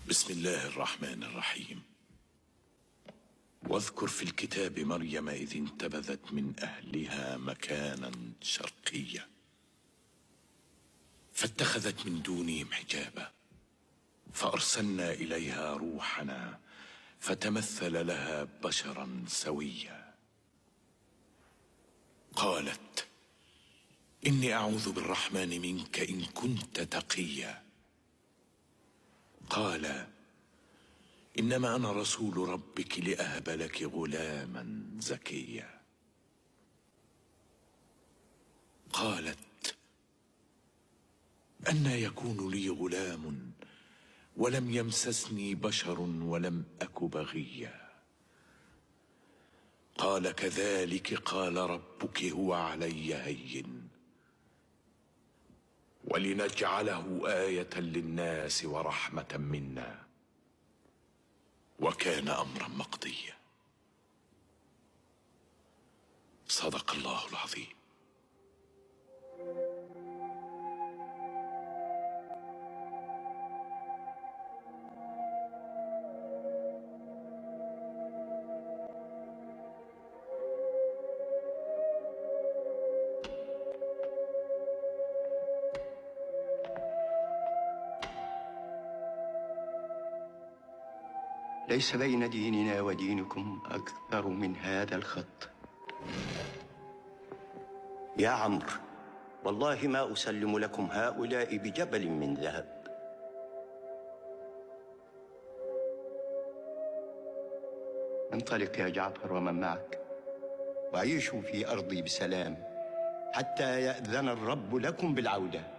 بسم الله الرحمن الرحيم. واذكر في الكتاب مريم إذ انتبذت من أهلها مكانا شرقيا فاتخذت من دونهم حجابا فأرسلنا إليها روحنا فتمثل لها بشرا سويا. قالت إني أعوذ بالرحمن منك إن كنت تقيا. قال إنما أنا رسول ربك لأهب لك غلاما زكيا. قالت أنى يكون لي غلام ولم يمسسني بشر ولم أك بغيا. قال كذلك قال ربك هو علي هين ولنجعله آية للناس ورحمة منا وكان أمرا مقضيا. صدق الله العظيم. ليس بين ديننا ودينكم أكثر من هذا الخط. يا عمرو، والله ما أسلم لكم هؤلاء بجبل من ذهب. انطلق يا جعفر ومن معك وعيشوا في أرضي بسلام حتى يأذن الرب لكم بالعودة.